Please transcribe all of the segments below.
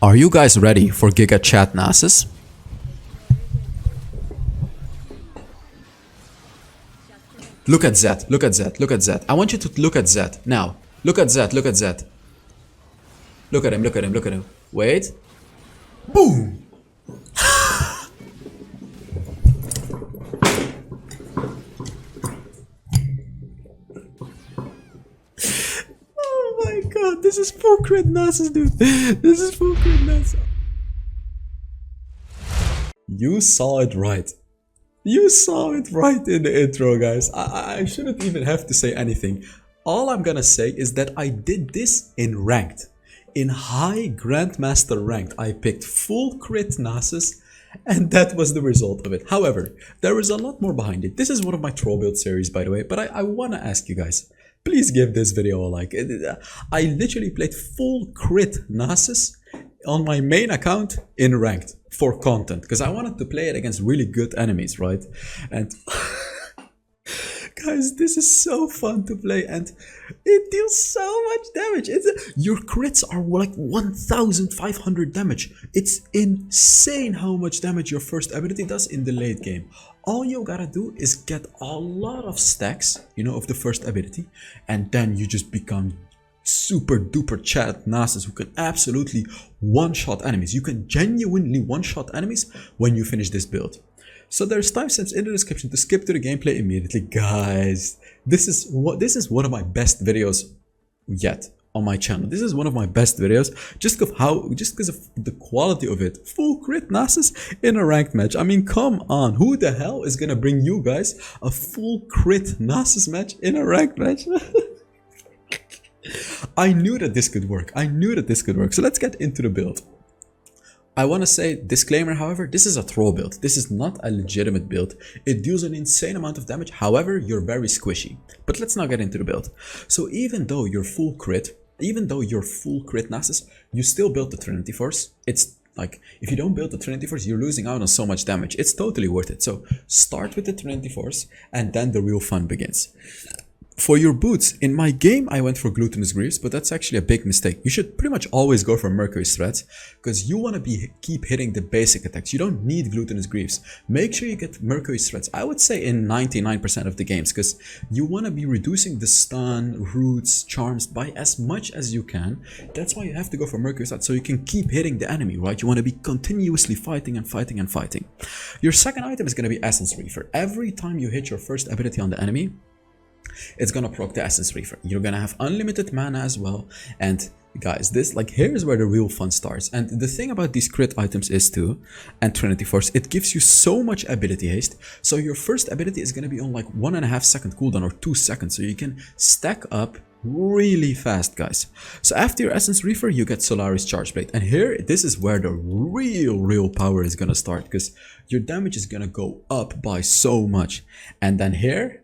Are you guys ready for Giga Chat Nasus? Look at Zed, look at Zed, look at Zed. I want you to look at Zed. Now, look at Zed, look at Zed. Look at him, look at him, look at him. Wait. Boom! Oh my god, this is full crit Nasus, dude. This is full crit Nasus. You saw it right. You saw it right in the intro, guys. I shouldn't even have to say anything. All I'm gonna say is that I did this in ranked. In high Grandmaster ranked, I picked full crit Nasus, and that was the result of it. However, there is a lot more behind it. This is one of my troll build series, by the way, but I wanna ask you guys, please give this video a like. I literally played full crit Nasus on my main account in ranked for content because I wanted to play it against really good enemies, right? And guys, this is so fun to play and it deals so much damage. Your crits are like 1500 damage. It's insane how much damage your first ability does in the late game. All you gotta do is get a lot of stacks, you know, of the first ability, and then you just become super duper chat Nasus who can absolutely one-shot enemies. You can genuinely one-shot enemies when you finish this build. So there's timestamps in the description to skip to the gameplay immediately. Guys, this is one of my best videos yet on my channel. This is one of my best videos just because of the quality of it. Full crit Nasus in a ranked match. I mean, come on, who the hell is gonna bring you guys a full crit Nasus match in a ranked match? I knew that this could work. I knew that this could work. So let's get into the build. I want to say, disclaimer, however, this is a troll build. This is not a legitimate build. It deals an insane amount of damage. However, you're very squishy. But let's not get into the build. So even though you're full crit Nasus, you still build the Trinity Force. It's like, if you don't build the Trinity Force, you're losing out on so much damage. It's totally worth it. So start with the Trinity Force and then the real fun begins. For your boots, in my game I went for Glutinous Greaves, but that's actually a big mistake. You should pretty much always go for Mercury's Threats, because you want to keep hitting the basic attacks. You don't need Glutinous Greaves. Make sure you get Mercury's Threats, I would say in 99% of the games, because you want to be reducing the stun, roots, charms by as much as you can. That's why you have to go for Mercury's Threats, so you can keep hitting the enemy, right? You want to be continuously fighting and fighting and fighting. Your second item is going to be Essence Reefer. Every time you hit your first ability on the enemy, it's gonna proc the Essence Reefer. You're gonna have unlimited mana as well. And guys, here's where the real fun starts. And the thing about these crit items is too, and Trinity Force, it gives you so much ability haste. So your first ability is gonna be on like 1.5 second cooldown or 2 seconds. So you can stack up really fast, guys. So after your Essence Reefer, you get Solaris Charge Blade. And here, this is where the real power is gonna start, because your damage is gonna go up by so much. And then here,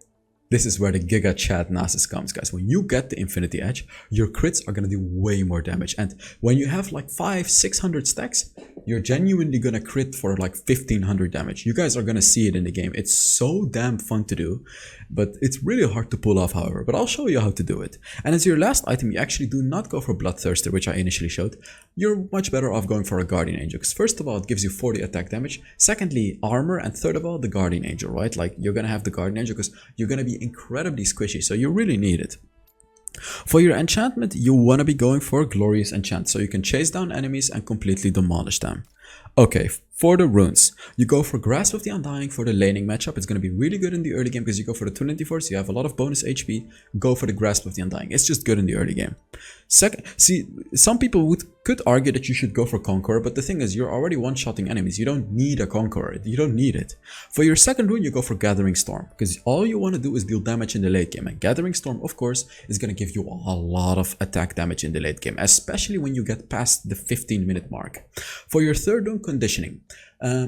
this is where the Giga Chat Nasus comes, guys. When you get the Infinity Edge, your crits are gonna do way more damage. And when you have like 500-600 stacks, you're genuinely gonna crit for like 1500 damage. You guys are gonna see it in the game. It's so damn fun to do, but it's really hard to pull off, however. But I'll show you how to do it. And as your last item, you actually do not go for Bloodthirster, which I initially showed. You're much better off going for a Guardian Angel, because first of all, it gives you 40 attack damage. Secondly, armor, and third of all, the Guardian Angel, right? Like, you're gonna have the Guardian Angel because you're gonna be incredibly squishy, so you really need it. For your enchantment, you want to be going for Glorious Enchant, so you can chase down enemies and completely demolish them. Okay, for the runes, you go for Grasp of the Undying for the laning matchup. It's going to be really good in the early game because you go for the Trinity Force, you have a lot of bonus HP, go for the Grasp of the Undying. It's just good in the early game. Second, see, some people could argue that you should go for Conqueror, but the thing is, you're already one-shotting enemies. You don't need a Conqueror. You don't need it. For your second rune, you go for Gathering Storm, because all you want to do is deal damage in the late game. And Gathering Storm, of course, is going to give you a lot of attack damage in the late game, especially when you get past the 15-minute mark. For your third rune, Conditioning,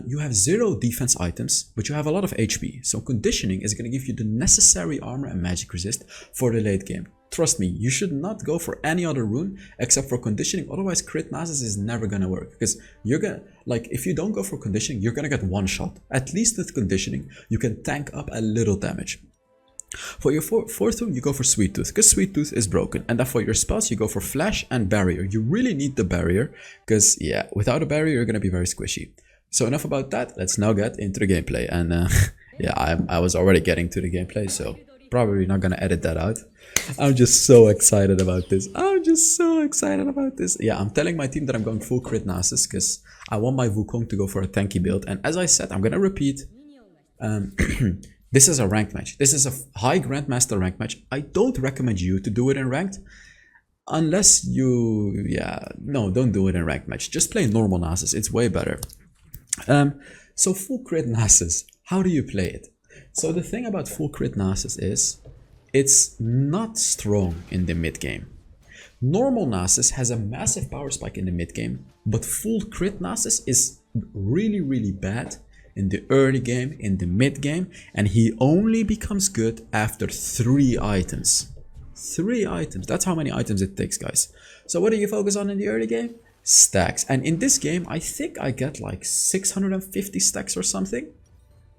you have 0 defense items, but you have a lot of HP. So Conditioning is going to give you the necessary armor and magic resist for the late game. Trust me, you should not go for any other rune except for Conditioning, otherwise crit Nasus is never gonna work, because you're gonna, like, if you don't go for Conditioning, you're gonna get one shot. At least with Conditioning, you can tank up a little damage. For your fourth one, you go for Sweet Tooth, because Sweet Tooth is broken. And then for your spells, you go for Flash and Barrier. You really need the Barrier, because yeah, without a Barrier, you're going to be very squishy. So enough about that, let's now get into the gameplay. And yeah, I was already getting to the gameplay, so probably not going to edit that out. I'm just so excited about this. I'm just so excited about this. Yeah, I'm telling my team that I'm going full crit Nasus, because I want my Wukong to go for a tanky build. And as I said, I'm going to repeat. This is a ranked match. This is a high Grandmaster ranked match. I don't recommend you to do it in ranked. Unless you... yeah, no, don't do it in ranked match. Just play normal Nasus. It's way better. So full crit Nasus. How do you play it? So the thing about full crit Nasus is... it's not strong in the mid game. Normal Nasus has a massive power spike in the mid game. But full crit Nasus is really bad in the early game, in the mid game, and he only becomes good after 3 items. 3 items, that's how many items it takes, guys. So what do you focus on in the early game? Stacks. And in this game, I think I get like 650 stacks or something.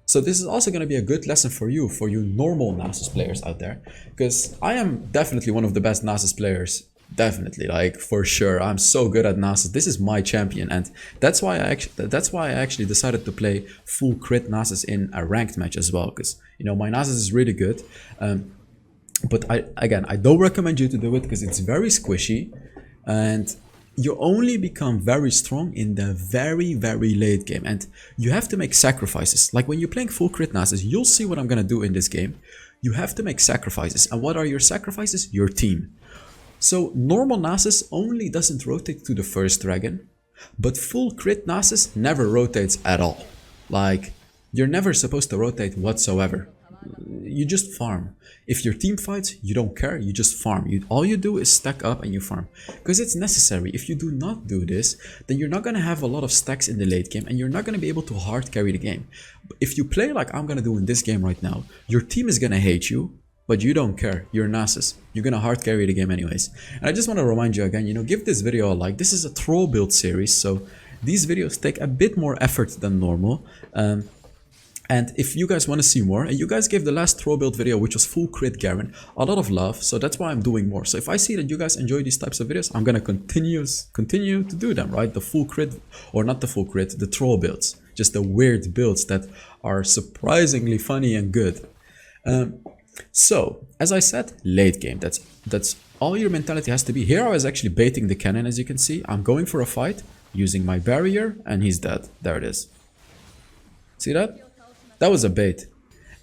So this is also going to be a good lesson for you normal Nasus players out there. Because I am definitely one of the best Nasus players. Definitely, like for sure. I'm so good at Nasus. This is my champion, and that's why I actually decided to play full crit Nasus in a ranked match as well. Because you know my Nasus is really good, but I don't recommend you to do it because it's very squishy, and you only become very strong in the very late game, and you have to make sacrifices. Like when you're playing full crit Nasus, you'll see what I'm gonna do in this game. You have to make sacrifices, and what are your sacrifices? Your team. So normal Nasus only doesn't rotate to the first dragon, but full crit Nasus never rotates at all. Like, you're never supposed to rotate whatsoever. You just farm. If your team fights, you don't care, you just farm. All you do is stack up and you farm. Because it's necessary. If you do not do this, then you're not going to have a lot of stacks in the late game and you're not going to be able to hard carry the game. If you play like I'm going to do in this game right now, your team is going to hate you. But you don't care, you're Nasus. You're gonna hard carry the game anyways. And I just want to remind you again, you know, give this video a like. This is a troll build series, so these videos take a bit more effort than normal. And if you guys want to see more, and you guys gave the last troll build video, which was full crit Garen, a lot of love, so that's why I'm doing more. So if I see that you guys enjoy these types of videos, I'm gonna continue to do them, right? The full crit, or not the full crit, the troll builds. Just the weird builds that are surprisingly funny and good. So, as I said, late game, that's all your mentality has to be. Here I was actually baiting the cannon, as you can see. I'm going for a fight, using my barrier, and he's dead. There it is. See that? That was a bait.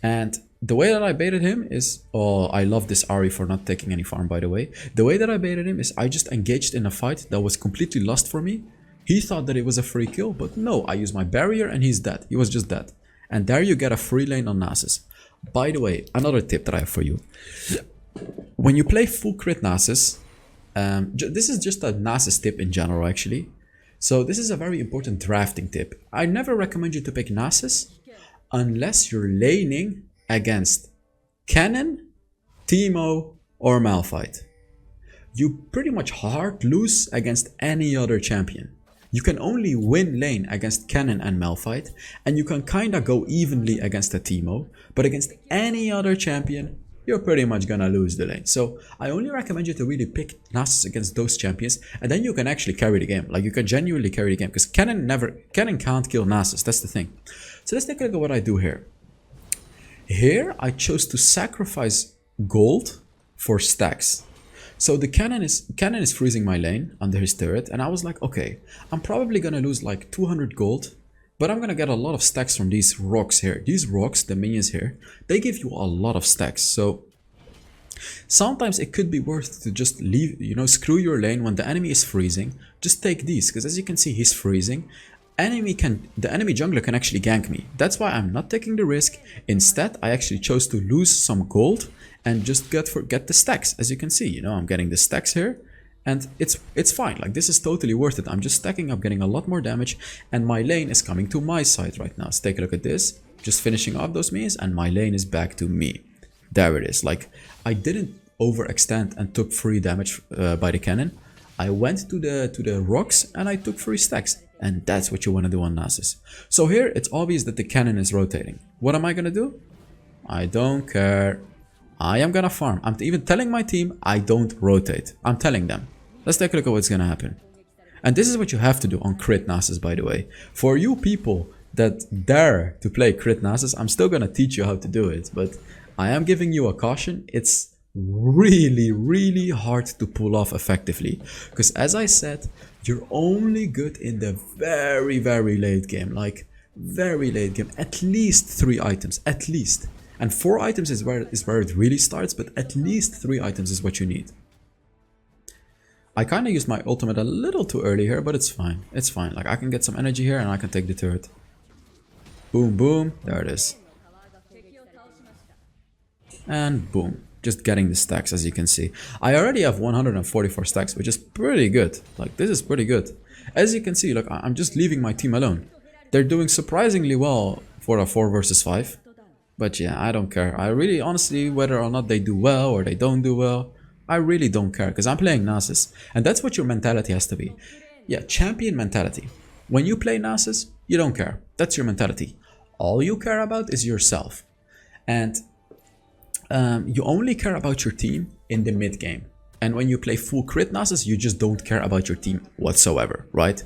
And the way that I baited him is... oh, I love this Ari for not taking any farm, by the way. The way that I baited him is I just engaged in a fight that was completely lost for me. He thought that it was a free kill, but no, I used my barrier and he's dead. He was just dead. And there you get a free lane on Nasus. By the way, another tip that I have for you. When you play full crit Nasus, this is just a Nasus tip in general actually. So this is a very important drafting tip. I never recommend you to pick Nasus unless you're laning against Cannon, Teemo, or Malphite. You pretty much hard lose against any other champion. You can only win lane against Cannon and Malphite, and you can kinda go evenly against a Teemo, but against any other champion, you're pretty much gonna lose the lane. So I only recommend you to really pick Nasus against those champions, and then you can actually carry the game. Like you can genuinely carry the game, because Cannon can't kill Nasus, that's the thing. So let's take a look at what I do here. Here I chose to sacrifice gold for stacks. So the cannon is freezing my lane under his turret, and I was like, okay, I'm probably gonna lose like 200 gold, but I'm gonna get a lot of stacks from these rocks here. These rocks, the minions here, they give you a lot of stacks. So sometimes it could be worth to just leave, you know, screw your lane when the enemy is freezing. Just take these, because as you can see, he's freezing. The enemy jungler can actually gank me. That's why I'm not taking the risk. Instead, I actually chose to lose some gold and just get the stacks. As you can see, you know, I'm getting the stacks here, and it's fine. Like this is totally worth it. I'm just stacking up, getting a lot more damage, and my lane is coming to my side right now. So take a look at this. Just finishing off those minions, and my lane is back to me. There it is. Like I didn't overextend and took free damage by the cannon. I went to the rocks and I took free stacks. And that's what you want to do on Nasus. So here, it's obvious that the cannon is rotating. What am I going to do? I don't care. I am gonna farm. I'm even telling my team I don't rotate. I'm telling them. Let's take a look at what's gonna happen. And this is what you have to do on crit Nasus, by the way. For you people that dare to play crit Nasus, I'm still gonna teach you how to do it. But I am giving you a caution. It's really hard to pull off effectively. Because as I said, you're only good in the very late game. Like, very late game. At least 3 items. At least. And 4 items is where it really starts, but at least 3 items is what you need. I kind of used my ultimate a little too early here, but it's fine. It's fine. Like, I can get some energy here and I can take the turret. Boom, boom. There it is. And boom. Just getting the stacks, as you can see. I already have 144 stacks, which is pretty good. Like, this is pretty good. As you can see, look, I'm just leaving my team alone. They're doing surprisingly well for a 4 versus 5. But yeah, I don't care. I really, honestly, whether or not they do well or they don't do well, I really don't care. Because I'm playing Nasus. And that's what your mentality has to be. Yeah, champion mentality. When you play Nasus, you don't care. That's your mentality. All you care about is yourself. And you only care about your team in the mid game. And when you play full crit Nasus, you just don't care about your team whatsoever, right?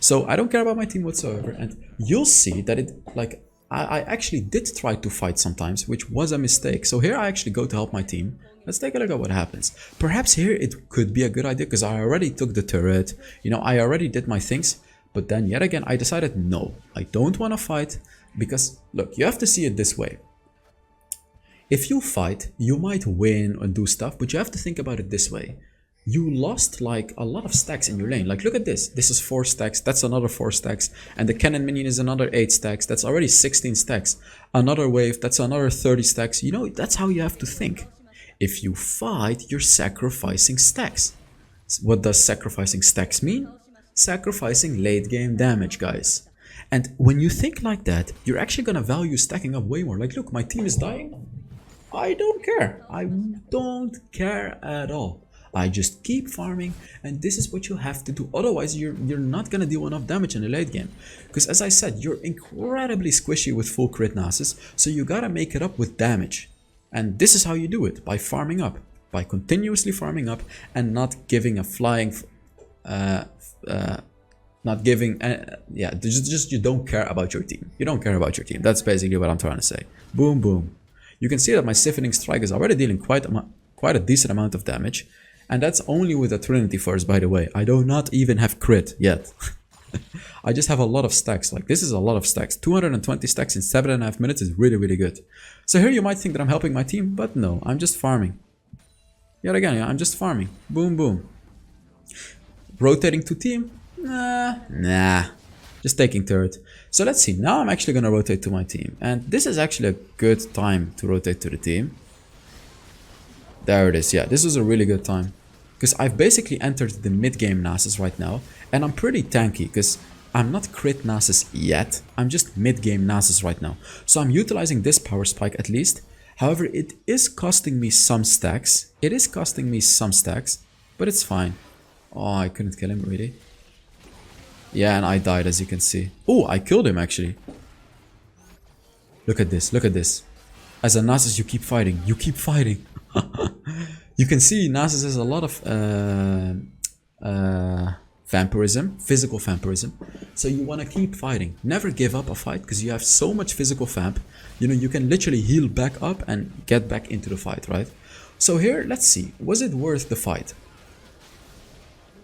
So I don't care about my team whatsoever. And you'll see that it, like, I actually did try to fight sometimes, which was a mistake. So here I actually go to help my team. Let's take a look at what happens. Perhaps here it could be a good idea because I already took the turret. You know, I already did my things. But then yet again, I decided no, I don't want to fight because, look, you have to see it this way. If you fight, you might win and do stuff, but you have to think about it this way. You lost like a lot of stacks in your lane. Like, look at this. This is 4 stacks. That's another 4 stacks. And the cannon minion is another 8 stacks. That's already 16 stacks. Another wave. That's another 30 stacks. You know, that's how you have to think. If you fight, you're sacrificing stacks. What does sacrificing stacks mean? Sacrificing late game damage, guys. And when you think like that, you're actually going to value stacking up way more. Like, look, my team is dying. I don't care. I don't care at all. I just keep farming, and this is what you have to do. Otherwise, you're not gonna deal enough damage in the late game. Because as I said, you're incredibly squishy with full crit Nasus, so you gotta make it up with damage. And this is how you do it, by farming up. By continuously farming up and not giving a flying... not giving... yeah, just you don't care about your team. You don't care about your team. That's basically what I'm trying to say. Boom, boom. You can see that my Siphoning Strike is already dealing quite a decent amount of damage. And that's only with a Trinity Force, by the way. I do not even have crit yet. I just have a lot of stacks. Like, this is a lot of stacks. 220 stacks in 7.5 minutes is really good. So here you might think that I'm helping my team, but no, I'm just farming. Yet again, yeah, I'm just farming. Boom, boom. Rotating to team? Nah. Just taking turret. So let's see. Now I'm actually going to rotate to my team. And this is actually a good time to rotate to the team. There it is. Yeah, this was a really good time. Because I've basically entered the mid-game Nasus right now. And I'm pretty tanky because I'm not crit Nasus yet. I'm just mid-game Nasus right now. So I'm utilizing this power spike at least. However, it is costing me some stacks. It is costing me some stacks. But it's fine. Oh, I couldn't kill him really. Yeah, and I died, as you can see. Oh, I killed him actually. Look at this. Look at this. As a Nasus, you keep fighting. You keep fighting. You can see Nasus has a lot of vampirism, physical vampirism. So you want to keep fighting. Never give up a fight because you have so much physical vamp. You know, you can literally heal back up and get back into the fight, right? So here, let's see. Was it worth the fight?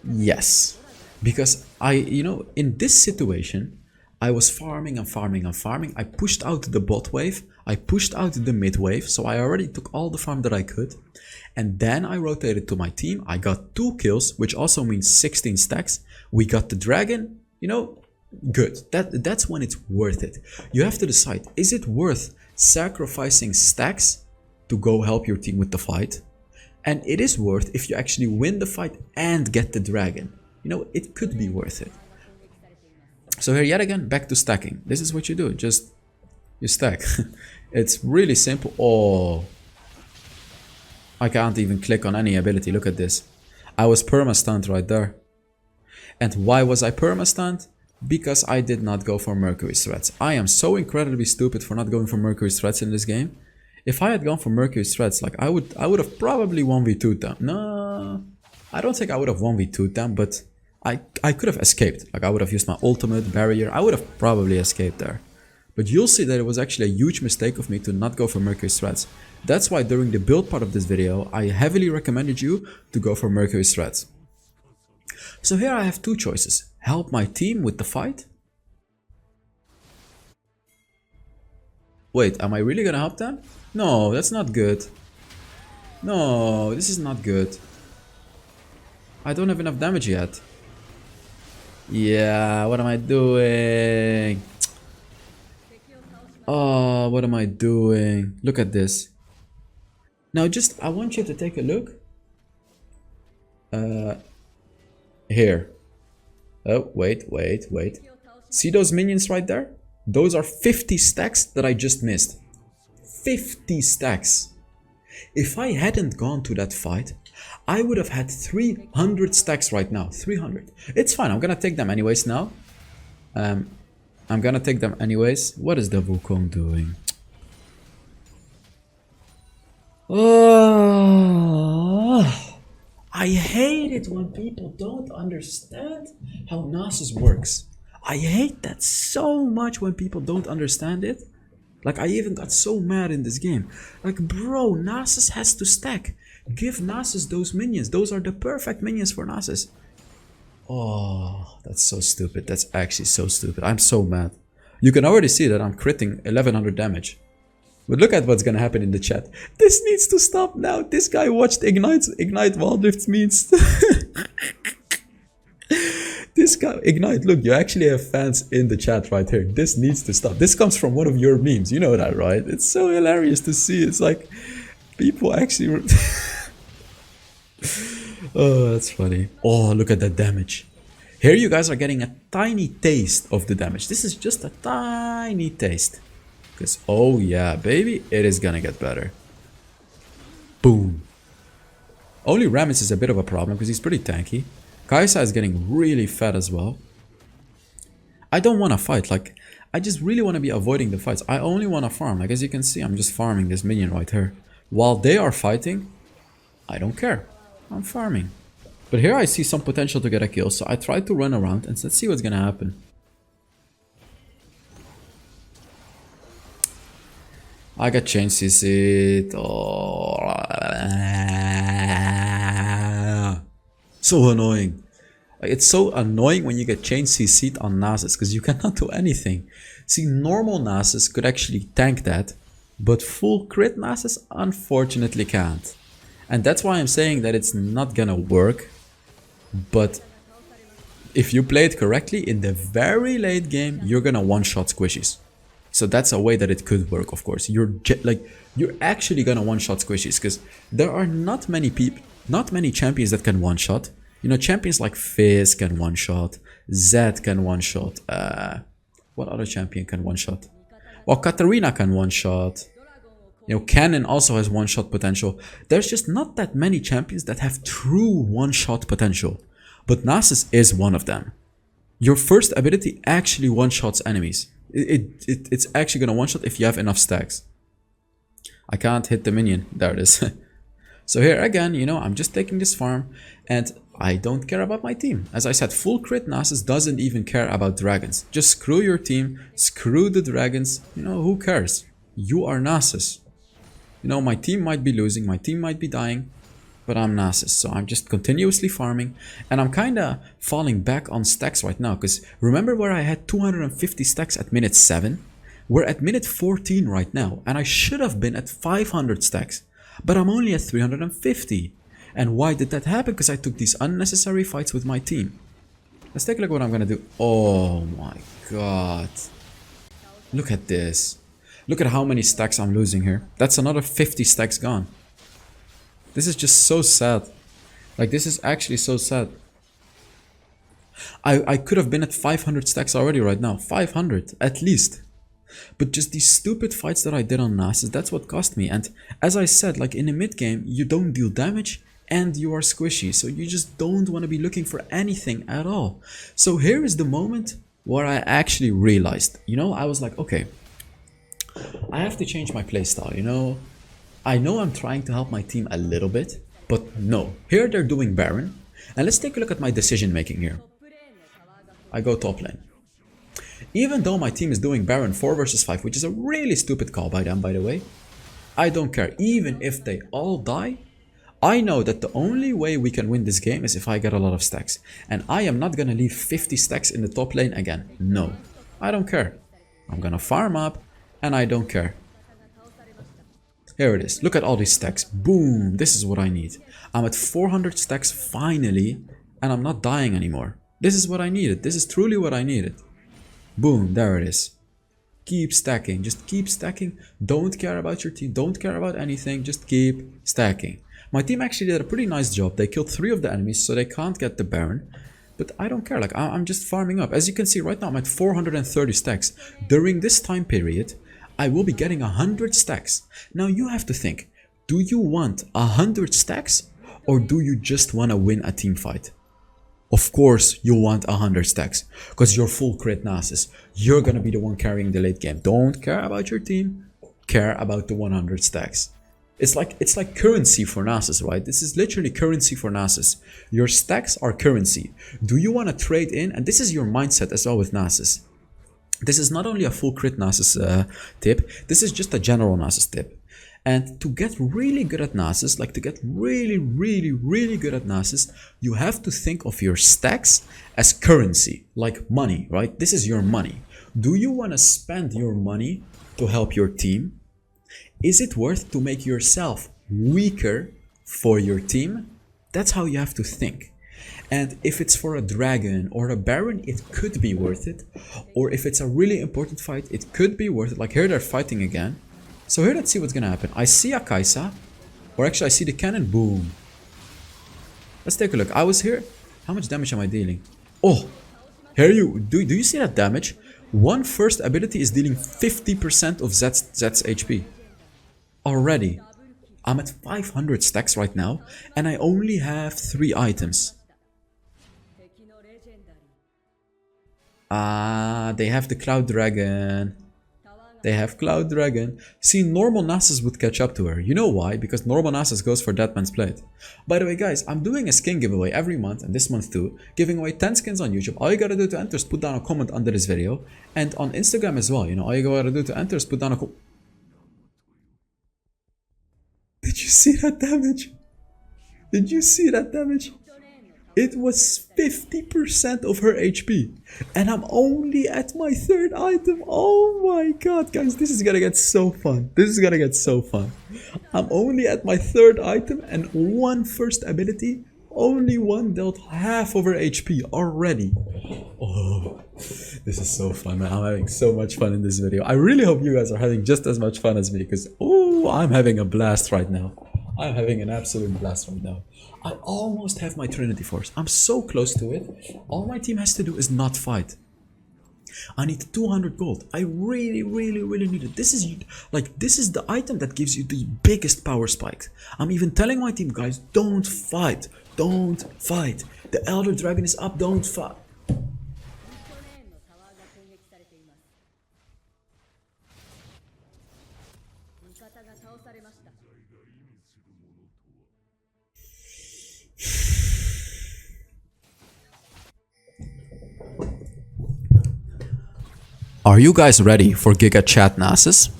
Yes. Because you know, in this situation, I was farming and farming and farming. I pushed out the bot wave. I pushed out the mid wave. So I already took all the farm that I could. And then I rotated to my team. I got 2 kills, which also means 16 stacks. We got the dragon. You know, good. That's when it's worth it. You have to decide, is it worth sacrificing stacks to go help your team with the fight? And it is worth if you actually win the fight and get the dragon. You know, it could be worth it. So here yet again, back to stacking. This is what you do. Just, you stack. It's really simple. Oh, I can't even click on any ability. Look at this. I was perma-stunned right there. And why was I perma-stunned? Because I did not go for Mercury's threats. I am so incredibly stupid for not going for Mercury's threats in this game. If I had gone for Mercury's threats, like I would have probably 1v2'd them. No, I don't think I would have 1v2'd them, but I could have escaped. Like I would have used my ultimate barrier. I would have probably escaped there. But you'll see that it was actually a huge mistake of me to not go for Mercury's threats. That's why during the build part of this video, I heavily recommended you to go for Mercury's threats. So here I have two choices. Help my team with the fight. Wait, am I really gonna help them? No, that's not good. No, this is not good. I don't have enough damage yet. Yeah, what am I doing? Oh, what am I doing? Look at this. Now I want you to take a look. Here. Oh, wait. See those minions right there? Those are 50 stacks that I just missed. 50 stacks. If I hadn't gone to that fight, I would have had 300 stacks right now. 300. It's fine. I'm gonna take them anyways now. I'm gonna take them anyways. What is the Wukong doing? Oh, I hate it when people don't understand how Nasus works. I hate that so much when people don't understand it. Like I even got so mad in this game. Like bro, Nasus has to stack. Give Nasus those minions. Those are the perfect minions for Nasus. Oh, that's so stupid. That's actually so stupid. I'm so mad. You can already see that I'm critting 1100 damage. But look at what's gonna happen in the chat. This needs to stop now. This guy watched Ignite Wild Rift memes. This guy, Ignite, look, you actually have fans in the chat right here. This needs to stop. This comes from one of your memes. You know that, right? It's so hilarious to see. It's like people actually... Oh, that's funny. Oh, look at that damage. Here you guys are getting a tiny taste of the damage. This is just a tiny taste. Because, oh yeah, baby, it is gonna get better. Boom. Only Rammus is a bit of a problem because he's pretty tanky. Kai'Sa is getting really fat as well. I don't want to fight. Like, I just really want to be avoiding the fights. I only want to farm. Like, as you can see, I'm just farming this minion right here. While they are fighting, I don't care. I'm farming. But here I see some potential to get a kill, so I try to run around and let's see what's gonna happen. I got chain CC'd. Oh. So annoying. Like, it's so annoying when you get chain CC'd on Nasus because you cannot do anything. See, normal Nasus could actually tank that, but full crit Nasus unfortunately can't. And that's why I'm saying that it's not gonna work. But if you play it correctly, in the very late game, you're gonna one-shot squishies. So that's a way that it could work, of course. You're actually gonna one-shot squishies because there are not many champions that can one-shot. You know, champions like Fizz can one-shot, Zed can one-shot. What other champion can one-shot? Well, Katarina can one-shot. You know, Cannon also has one-shot potential. There's just not that many champions that have true one-shot potential. But Nasus is one of them. Your first ability actually one-shots enemies. It's actually gonna one-shot if you have enough stacks. I can't hit the minion. There it is. So here again, you know, I'm just taking this farm and I don't care about my team. As I said, full crit Nasus doesn't even care about dragons. Just screw your team, screw the dragons. You know, who cares? You are Nasus. You know, my team might be losing, my team might be dying, but I'm Nasus, so I'm just continuously farming, and I'm kinda falling back on stacks right now, because remember where I had 250 stacks at minute 7? We're at minute 14 right now, and I should have been at 500 stacks, but I'm only at 350. And why did that happen? Because I took these unnecessary fights with my team. Let's take a look at what I'm gonna do. Oh my god. Look at this. Look at how many stacks I'm losing here. That's another 50 stacks gone. This is just so sad. Like, this is actually so sad. I could have been at 500 stacks already right now. 500, at least. But just these stupid fights that I did on Nasus, that's what cost me. And as I said, like in the mid game, you don't deal damage and you are squishy. So you just don't want to be looking for anything at all. So here is the moment where I actually realized, you know, I was like, okay, I have to change my playstyle, you know. I know I'm trying to help my team a little bit, but no. Here they're doing Baron. And let's take a look at my decision making here. I go top lane. Even though my team is doing Baron 4 versus 5, which is a really stupid call by them, by the way, I don't care. Even if they all die, I know that the only way we can win this game is if I get a lot of stacks. And I am not gonna leave 50 stacks in the top lane again. No, I don't care. I'm gonna farm up and I don't care. Here it is. Look at all these stacks. Boom. This is what I need. I'm at 400 stacks finally and I'm not dying anymore. This is what I needed. This is truly what I needed. Boom. There it is. Keep stacking. Just keep stacking. Don't care about your team. Don't care about anything. Just keep stacking. My team actually did a pretty nice job. They killed 3 of the enemies, so they can't get the Baron. But I don't care. Like, I'm just farming up. As you can see right now, I'm at 430 stacks. During this time period, I will be getting 100 stacks. Now you have to think. Do you want 100 stacks? Or do you just want to win a team fight? Of course you want 100 stacks. Because you're full crit Nasus. You're gonna be the one carrying the late game. Don't care about your team. Care about the 100 stacks. It's like currency for Nasus, right? This is literally currency for Nasus. Your stacks are currency. Do you want to trade in? And this is your mindset as well with Nasus. This is not only a full crit Nasus tip. This is just a general Nasus tip. And to get really good at Nasus, like to get really good at Nasus, you have to think of your stacks as currency, like money, right? This is your money. Do you want to spend your money to help your team? Is it worth to make yourself weaker for your team? That's how you have to think. And if it's for a dragon or a baron, it could be worth it. Or if it's a really important fight, it could be worth it. Like here they're fighting again. So here, let's see what's gonna happen. I see a Kaisa, or actually I see the cannon. Boom. Let's take a look. I was here. How much damage am I dealing? Oh, here do you see that damage? One first ability is dealing 50% of Zed's HP. Already. I'm at 500 stacks right now, and I only have 3 items. They have the Cloud Dragon. They have Cloud Dragon. See, normal Nasus would catch up to her. You know why? Because normal Nasus goes for Deadman's Plate. By the way, guys, I'm doing a skin giveaway every month, and this month too, giving away 10 skins on YouTube. All you gotta do to enter is put down a comment under this video, and on Instagram as well. You know, all you gotta do to enter is put down a comment. Did you see that damage? Did you see that damage? It was 50% of her HP. And I'm only at my 3rd item. Oh my god, guys, this is gonna get so fun. This is gonna get so fun. I'm only at my 3rd item and 1 first ability. Only 1 dealt half of her HP already. Oh, this is so fun, man. I'm having so much fun in this video. I really hope you guys are having just as much fun as me, because oh, I'm having a blast right now. I'm having an absolute blast right now. I almost have my Trinity Force. I'm so close to it. All my team has to do is not fight. I need 200 gold. I really need it. This is the item that gives you the biggest power spike. I'm even telling my team, guys, don't fight. Don't fight. The Elder Dragon is up. Don't fight. Are you guys ready for Giga Chat Nasus?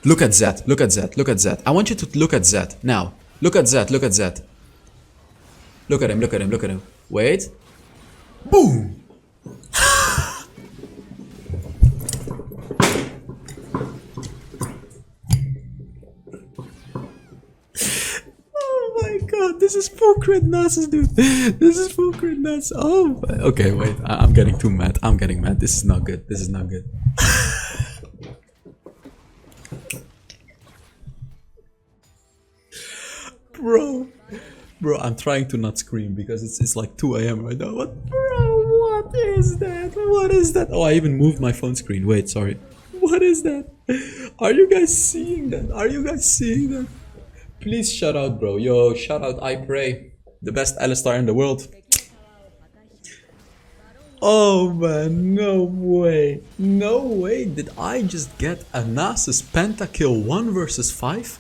Look at Zed, look at Zed, look at Zed. I want you to look at Zed now. Look at Zed, look at Zed. Look at him, look at him, look at him. Wait. Boom! God, this is full crit Nasus, dude. This is full crit Nasus. Oh, okay, wait. I'm getting too mad. I'm getting mad. This is not good. This is not good. Bro, I'm trying to not scream because it's like 2 AM right now. But bro, what is that? What is that? Oh, I even moved my phone screen. Wait, sorry. What is that? Are you guys seeing that? Are you guys seeing that? Please shout out, bro. Yo, shout out, I pray. The best Alistar in the world. Oh man, no way. No way did I just get a Nasus pentakill 1 versus 5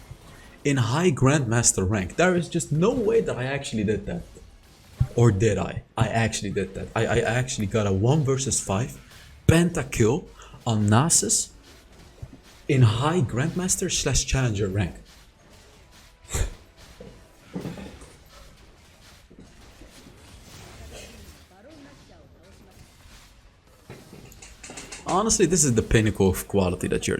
in high Grandmaster rank. There is just no way that I actually did that. Or did I? I actually did that. I actually got a 1 versus 5 pentakill on Nasus in high Grandmaster / Challenger rank. Honestly, this is the pinnacle of quality that you're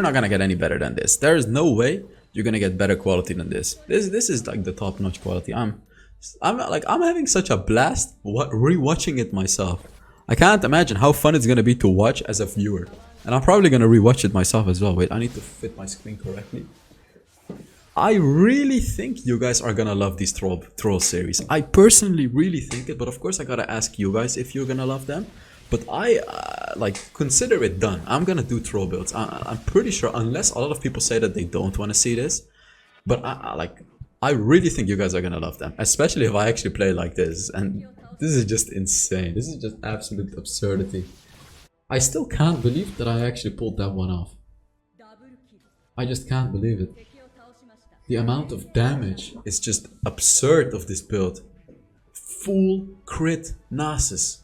not gonna get any better than this. There is no way you're gonna get better quality than this. This is like the top-notch quality. I'm having such a blast rewatching it myself. I can't imagine how fun it's gonna be to watch as a viewer. And I'm probably gonna rewatch it myself as well. Wait, I need to fit my screen correctly. I really think you guys are gonna love these troll series. I personally really think it, but of course I gotta ask you guys if you're gonna love them. But I consider it done. I'm gonna do troll builds. I'm pretty sure, unless a lot of people say that they don't want to see this. But I really think you guys are gonna love them, especially if I actually play like this. And this is just insane. This is just absolute absurdity. I still can't believe that I actually pulled that one off. I just can't believe it. The amount of damage is just absurd of this build. Full crit Nasus.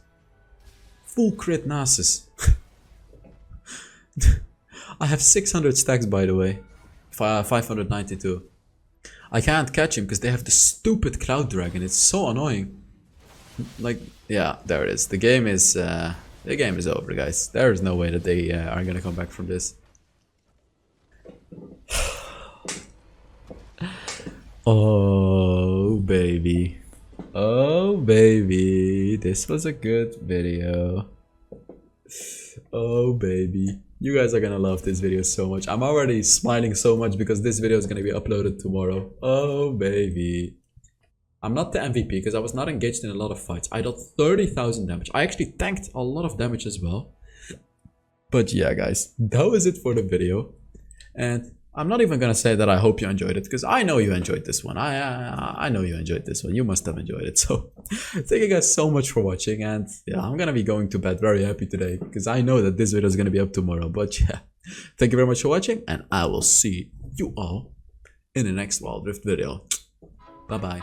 Full crit Nasus. I have 600 stacks, by the way. 592. I can't catch him because they have the stupid Cloud Dragon. It's so annoying. Like, yeah, there it is. The game is over, guys. There is no way that they are gonna come back from this. Oh baby. Oh baby. This was a good video. Oh baby. You guys are gonna love this video so much. I'm already smiling so much because this video is gonna be uploaded tomorrow. Oh baby. I'm not the MVP because I was not engaged in a lot of fights. I dealt 30,000 damage. I actually tanked a lot of damage as well. But yeah, guys, that was it for the video. And I'm not even gonna say that I hope you enjoyed it, because I know you enjoyed this one. I know you enjoyed this one. You must have enjoyed it. So thank you guys so much for watching, and yeah, I'm gonna be going to bed very happy today because I know that this video is gonna be up tomorrow. But yeah, thank you very much for watching, and I will see you all in the next Wild Rift video. Bye bye.